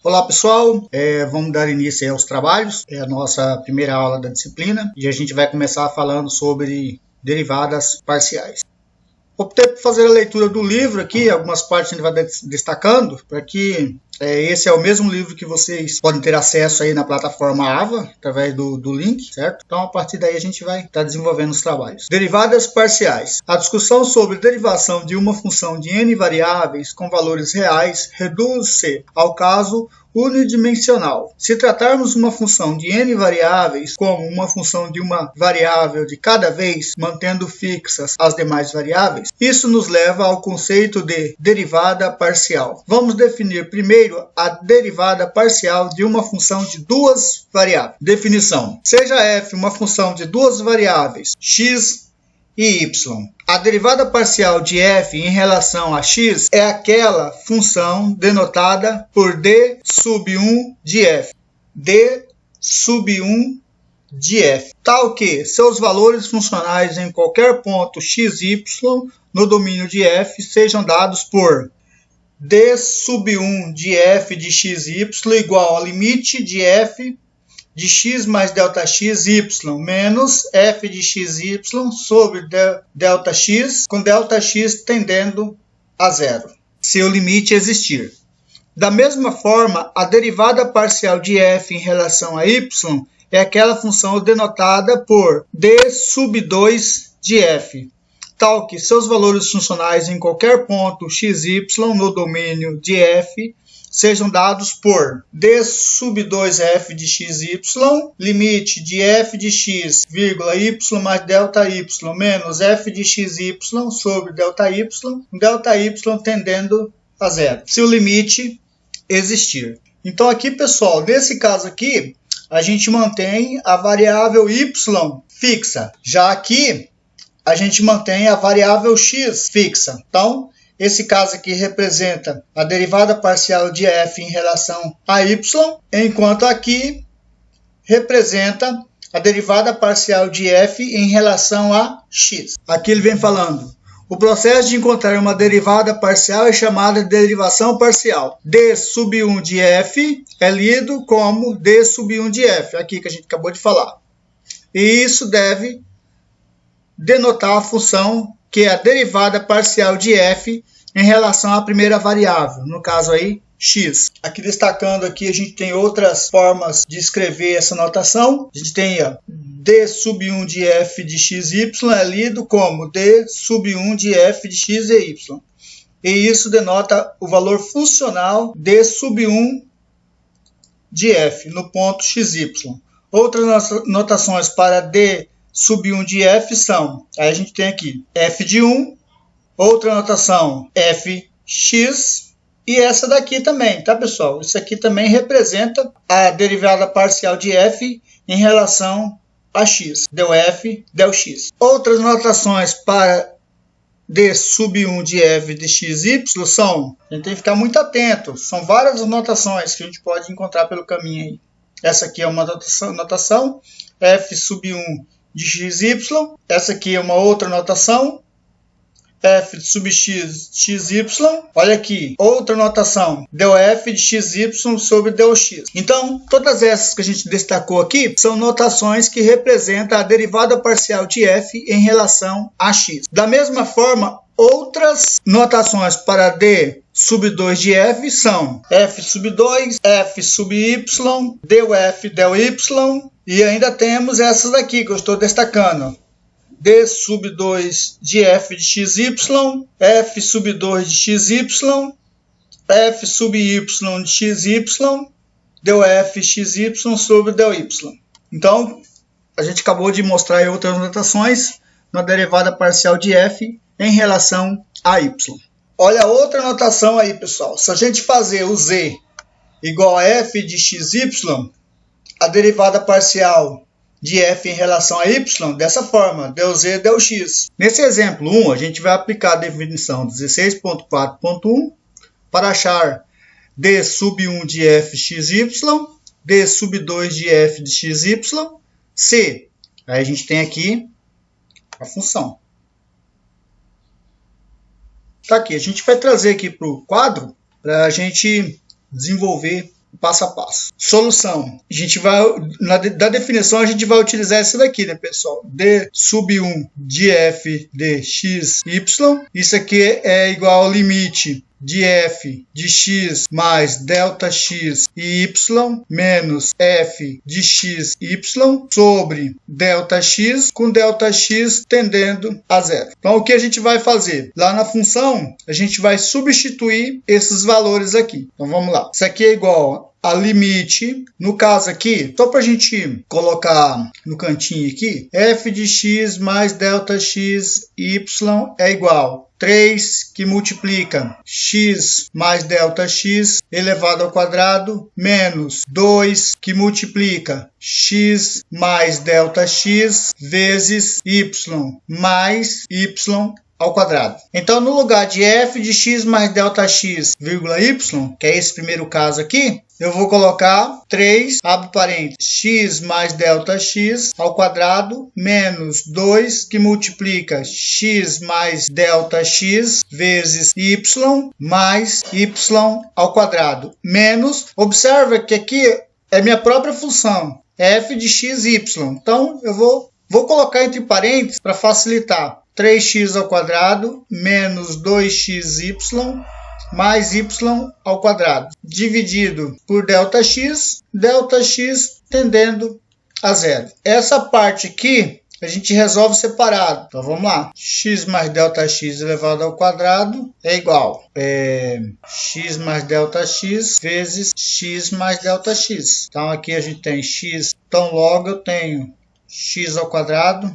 Olá pessoal, vamos dar início aos trabalhos, é a nossa primeira aula da disciplina e a gente vai começar falando sobre derivadas parciais. Optei por fazer a leitura do livro aqui, algumas partes a gente vai destacando, para que esse é o mesmo livro que vocês podem ter acesso aí na plataforma AVA, através do link, certo? Então a partir daí a gente vai estar desenvolvendo os trabalhos. Derivadas parciais. A discussão sobre derivação de uma função de n variáveis com valores reais reduz-se ao caso unidimensional. Se tratarmos uma função de n variáveis como uma função de uma variável de cada vez, mantendo fixas as demais variáveis, isso nos leva ao conceito de derivada parcial. Vamos definir primeiro a derivada parcial de uma função de duas variáveis. Definição: seja f uma função de duas variáveis, x e y. A derivada parcial de f em relação a x é aquela função denotada por d sub 1 de f. d sub 1 de f, tal que seus valores funcionais em qualquer ponto x, y no domínio de f sejam dados por d sub 1 de f de x, y igual ao limite de f de x mais delta x, y menos f de x, y sobre delta x, com delta x tendendo a zero, se o limite existir. Da mesma forma, a derivada parcial de f em relação a y é aquela função denotada por d sub 2 de f, tal que seus valores funcionais em qualquer ponto x, y no domínio de f sejam dados por d sub 2f de x, y, limite de f de x, vírgula, y mais delta y, menos f de x, y sobre delta y tendendo a zero, se o limite existir. Então aqui, pessoal, nesse caso aqui, a gente mantém a variável y fixa. Já aqui, a gente mantém a variável x fixa. Então, esse caso aqui representa a derivada parcial de f em relação a y, enquanto aqui representa a derivada parcial de f em relação a x. Aqui ele vem falando: o processo de encontrar uma derivada parcial é chamado de derivação parcial. d sub 1 de f é lido como d sub 1 de f, aqui que a gente acabou de falar. E isso deve denotar a função que é a derivada parcial de f em relação à primeira variável, no caso aí, x. Aqui destacando aqui, a gente tem outras formas de escrever essa notação. A gente tem d sub 1 de f de x, y é lido como d sub 1 de f de x e y. E isso denota o valor funcional d sub 1 de f no ponto x, y. Outras notações para d sub 1 de f são, aí a gente tem aqui f de 1, outra notação fx, e essa daqui também, tá pessoal? Isso aqui também representa a derivada parcial de f em relação a x, del f, del x. Outras notações para d sub 1 de f de x, y são, a gente tem que ficar muito atento, são várias notações que a gente pode encontrar pelo caminho aí. Essa aqui é uma notação f sub 1 de x, y. Essa aqui é uma outra notação, f sub x, x, y. Olha aqui, outra notação, del f de x, y sobre del x. Então, todas essas que a gente destacou aqui são notações que representam a derivada parcial de f em relação a x. Da mesma forma, outras notações para d sub 2 de f são f sub 2, f sub y, del f, del y, e ainda temos essas daqui que eu estou destacando. d sub 2 de f de x, y, f sub 2 de x, y, f sub y de x, y, del f x, y sobre del y. Então, a gente acabou de mostrar aí outras notações na derivada parcial de f em relação a y. Olha outra notação aí, pessoal. Se a gente fazer o z igual a f de x, y, a derivada parcial de f em relação a y, dessa forma, del z, del x. Nesse exemplo 1, a gente vai aplicar a definição 16.4.1 para achar d sub 1 de f de x, y, d sub 2 de f de x, y, c. Aí a gente tem aqui a função. Tá aqui, a gente vai trazer aqui para o quadro para a gente desenvolver passo a passo. Solução. A gente vai, da definição, a gente vai utilizar essa daqui, né, pessoal? D sub 1 de f de x, y. Isso aqui é igual ao limite de f de x mais delta x e y menos f de x, y sobre delta x com delta x tendendo a zero. Então, o que a gente vai fazer? Lá na função, a gente vai substituir esses valores aqui. Então, vamos lá. Isso aqui é igual a limite, no caso aqui, só para a gente colocar no cantinho aqui, f de x mais delta x, y é igual 3 que multiplica x mais delta x elevado ao quadrado menos 2 que multiplica x mais delta x vezes y mais y ao quadrado. Então, no lugar de f de x mais delta x, vírgula y, que é esse primeiro caso aqui, eu vou colocar 3, abre parênteses, x mais delta x ao quadrado, menos 2 que multiplica x mais delta x vezes y mais y ao quadrado. Menos, observa que aqui é minha própria função, f de x, y. Então, eu vou colocar entre parênteses para facilitar. 3x ao quadrado menos 2xy mais y ao quadrado, dividido por delta x tendendo a zero. Essa parte aqui a gente resolve separado. Então vamos lá. X mais delta x elevado ao quadrado é igual x mais delta x vezes x mais delta x. Então aqui a gente tem x, então logo eu tenho x ao quadrado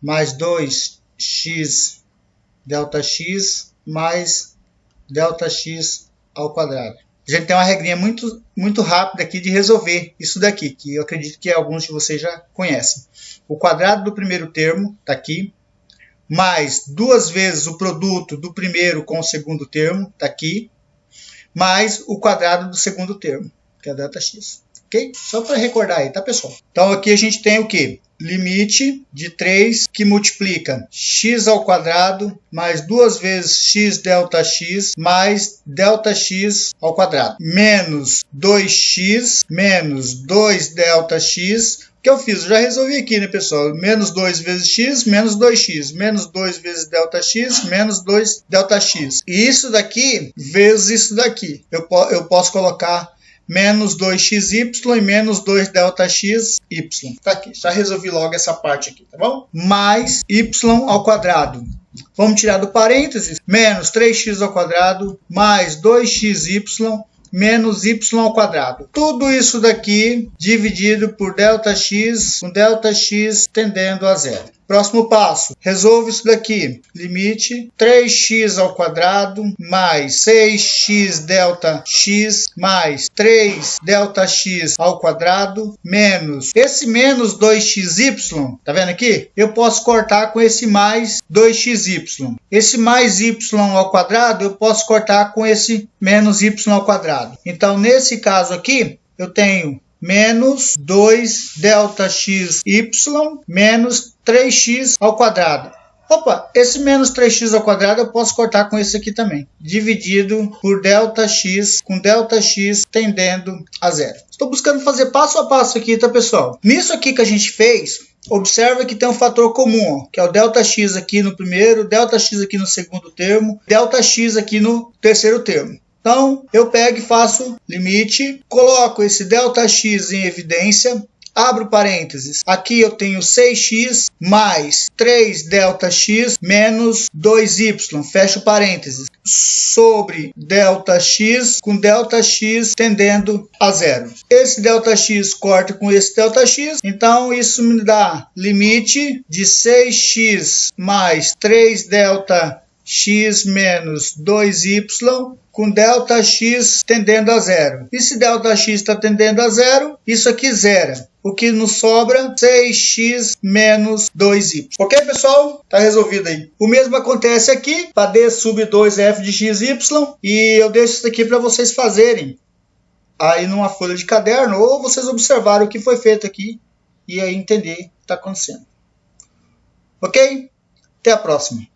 mais 2x delta x mais delta x ao quadrado. A gente tem uma regrinha muito rápida aqui de resolver isso daqui, que eu acredito que alguns de vocês já conhecem. O quadrado do primeiro termo está aqui, mais 2 vezes o produto do primeiro com o segundo termo está aqui, mais o quadrado do segundo termo, que é delta x. Ok? Só para recordar aí, tá, pessoal? Então aqui a gente tem o quê? Limite de 3 que multiplica x ao quadrado mais 2 vezes x delta x mais delta x ao quadrado menos 2x menos 2 delta x. O que eu fiz? Eu já resolvi aqui, né, pessoal? Menos 2 vezes x menos 2x menos 2 vezes delta x menos 2 delta x. E isso daqui vezes isso daqui. Eu posso colocar menos 2xy e menos 2 delta x, y. Tá aqui, já resolvi logo essa parte aqui, tá bom? Mais y ao quadrado. Vamos tirar do parênteses, menos 3x ao quadrado, mais 2xy, menos y ao quadrado. Tudo isso daqui dividido por delta x, com delta x tendendo a zero. Próximo passo, resolve isso daqui. Limite 3x ao quadrado mais 6x delta x mais 3 delta x ao quadrado menos esse menos 2xy, tá vendo aqui? Eu posso cortar com esse mais 2xy. Esse mais y ao quadrado eu posso cortar com esse menos y ao quadrado. Então, nesse caso aqui, eu tenho menos 2 delta xy menos 3x ao quadrado. Opa, esse menos 3x ao quadrado eu posso cortar com esse aqui também. Dividido por delta x, com delta x tendendo a zero. Estou buscando fazer passo a passo aqui, tá, pessoal? Nisso aqui que a gente fez, observa que tem um fator comum, ó, que é o delta x aqui no primeiro, delta x aqui no segundo termo, delta x aqui no terceiro termo. Então, eu pego e faço limite, coloco esse delta x em evidência, abro parênteses, aqui eu tenho 6x mais 3 delta x menos 2y, fecho parênteses, sobre delta x com delta x tendendo a zero. Esse delta x corta com esse delta x, então isso me dá limite de 6x mais 3 delta x menos 2y com delta x tendendo a zero. E se delta x está tendendo a zero, isso aqui zera. O que nos sobra, 6x menos 2y. Ok, pessoal? Tá resolvido aí. O mesmo acontece aqui, para d sub 2f de xy. E eu deixo isso aqui para vocês fazerem aí numa folha de caderno, ou vocês observarem o que foi feito aqui e aí entender o que está acontecendo. Ok? Até a próxima.